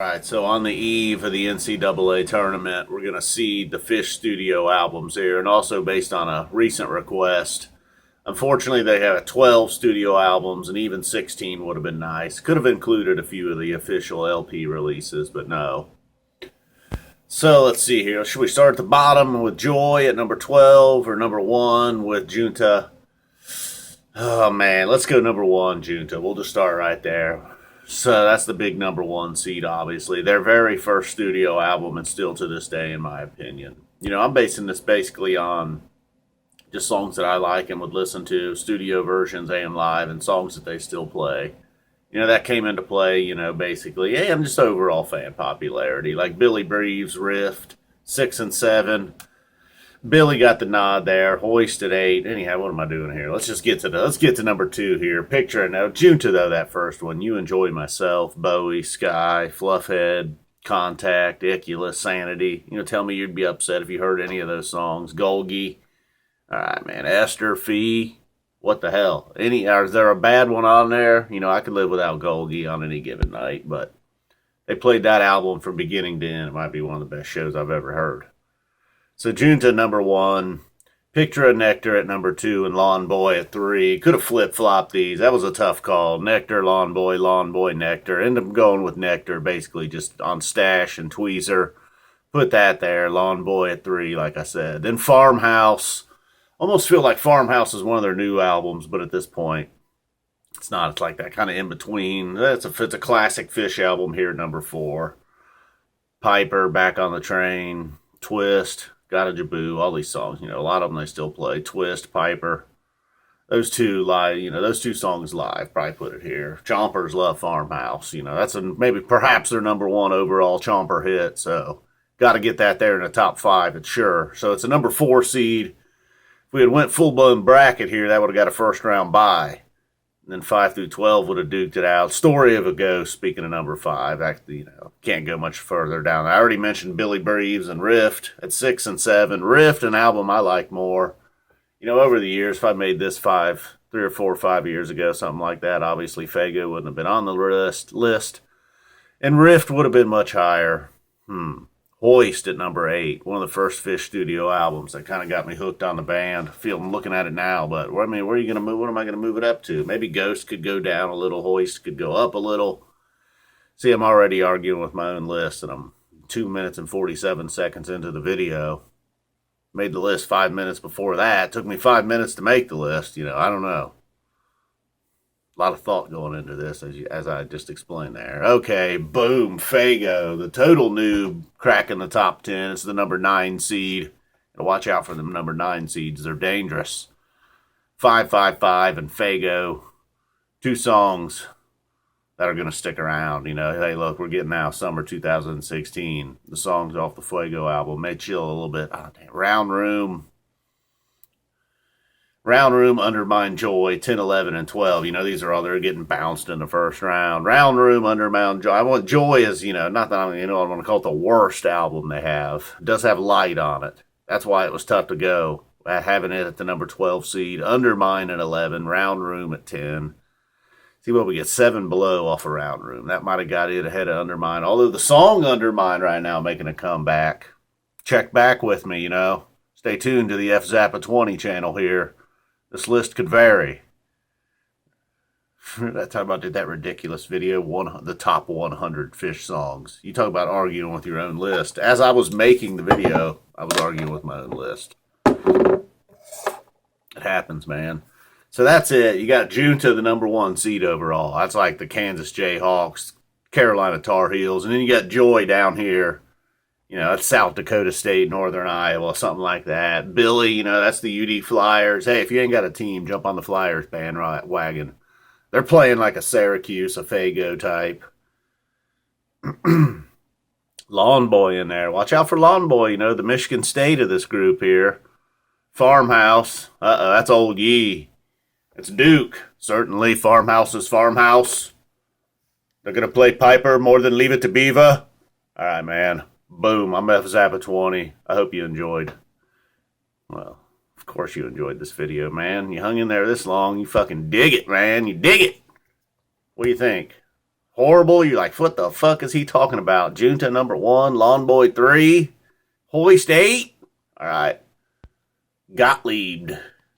All right, so on the eve of the NCAA tournament, we're going to see the Phish studio albums here, and also based on a recent request. Unfortunately, they have 12 studio albums, and even 16 would have been nice. Could have included a few of the official LP releases, but no. So let's see here. Should we start at the bottom with Joy at number 12, or number 1 with Junta? Oh man, let's go number 1, Junta. We'll just start right there. So that's the big number 1 seed, obviously. Their very first studio album, and still to this day, in my opinion. I'm basing this basically on just songs that I like and would listen to, studio versions, AM Live, and songs that they still play. That came into play, basically. Hey, I'm just overall fan popularity. Like Billy Breathes, Rift, 6 and 7. Billy got the nod there. Hoist at 8. Anyhow, what am I doing here? Let's get to number 2 here. Picture it now. Junta though, that first one. You Enjoy Myself, Bowie, Sky, Fluffhead, Contact, Iculus, Sanity. Tell me you'd be upset if you heard any of those songs. Golgi. All right, man. Esther, Fee. What the hell? Is there a bad one on there? I could live without Golgi on any given night, but they played that album from beginning to end. It might be one of the best shows I've ever heard. So Junta number 1, Picture of Nectar at number 2, and Lawn Boy at 3. Could have flip-flopped these. That was a tough call. Nectar, Lawn Boy, Nectar. Ended up going with Nectar, basically just on Stash and Tweezer. Put that there. Lawn Boy at 3, like I said. Then Farmhouse. Almost feel like Farmhouse is one of their new albums, but at this point, it's not. It's like that kind of in between. It's a classic Phish album here at number 4. Piper, Back on the Train, Twist. Got a Jaboo, all these songs, a lot of them they still play. Twist, Piper, those two live, those two songs live, probably put it here. Chompers love Farmhouse, that's perhaps their number 1 overall Chomper hit, so got to get that there in the top 5, it's sure. So it's a number 4 seed. If we had went full-blown bracket here, that would have got a first round bye. And then 5 through 12 would have duked it out. Story of a Ghost, speaking of number 5, actually, can't go much further down. I already mentioned Billy Breathes and Rift at 6 and 7. Rift, an album I like more. Over the years, if I made this 3 or 4 or 5 years ago, something like that, obviously Fago wouldn't have been on the list. And Rift would have been much higher. Hoist at number 8, one of the first Phish studio albums that kind of got me hooked on the band. I'm looking at it now, but where are you going to move? What am I going to move it up to? Maybe Ghost could go down a little, Hoist could go up a little. See, I'm already arguing with my own list, and I'm 2 minutes and 47 seconds into the video. Made the list 5 minutes before that. It took me 5 minutes to make the list. I don't know. A lot of thought going into this, as I just explained there. Okay, boom, Fago, the total noob, cracking the top 10. It's the number 9 seed. Watch out for them number 9 seeds. They're dangerous. 555 and Fago. 2 songs that are going to stick around. Hey, look, we're getting now summer 2016. The songs off the Fuego album may chill a little bit. Oh, damn. Round Room, Undermind, Joy, 10, 11, and 12. These are all, they're getting bounced in the first round. Round Room, Undermind, Joy. I want Joy is, not that I want to call it the worst album they have. It does have Light on it. That's why it was tough to go. Having it at the number 12 seed. Undermind at 11, Round Room at 10. See what we get, 7 below off of Round Room. That might have got it ahead of Undermind. Although the song Undermind right now making a comeback. Check back with me, Stay tuned to the F Zappa 20 channel here. This list could vary. That time I did that ridiculous video, the top 100 Phish songs. You talk about arguing with your own list. As I was making the video, I was arguing with my own list. It happens, man. So that's it. You got Junta, the number 1 seed overall. That's like the Kansas Jayhawks, Carolina Tar Heels. And then you got Joy down here. That's South Dakota State, Northern Iowa, something like that. Billy, that's the UD Flyers. Hey, if you ain't got a team, jump on the Flyers bandwagon. They're playing like a Syracuse, a Fago type. Lawn Boy in there. Watch out for Lawn Boy, the Michigan State of this group here. Farmhouse. That's Old Yee. It's Duke. Certainly, Farmhouse is Farmhouse. They're going to play Piper more than Leave It to Beaver. All right, man. Boom, I'm F Zappa 20. I hope you enjoyed. Well, of course you enjoyed this video, man. You hung in there this long. You fucking dig it, man. You dig it. What do you think? horrible. You're like, what the fuck is he talking about? Junta number 1, Lawn Boy 3, Hoist 8. All right. Gottlieb.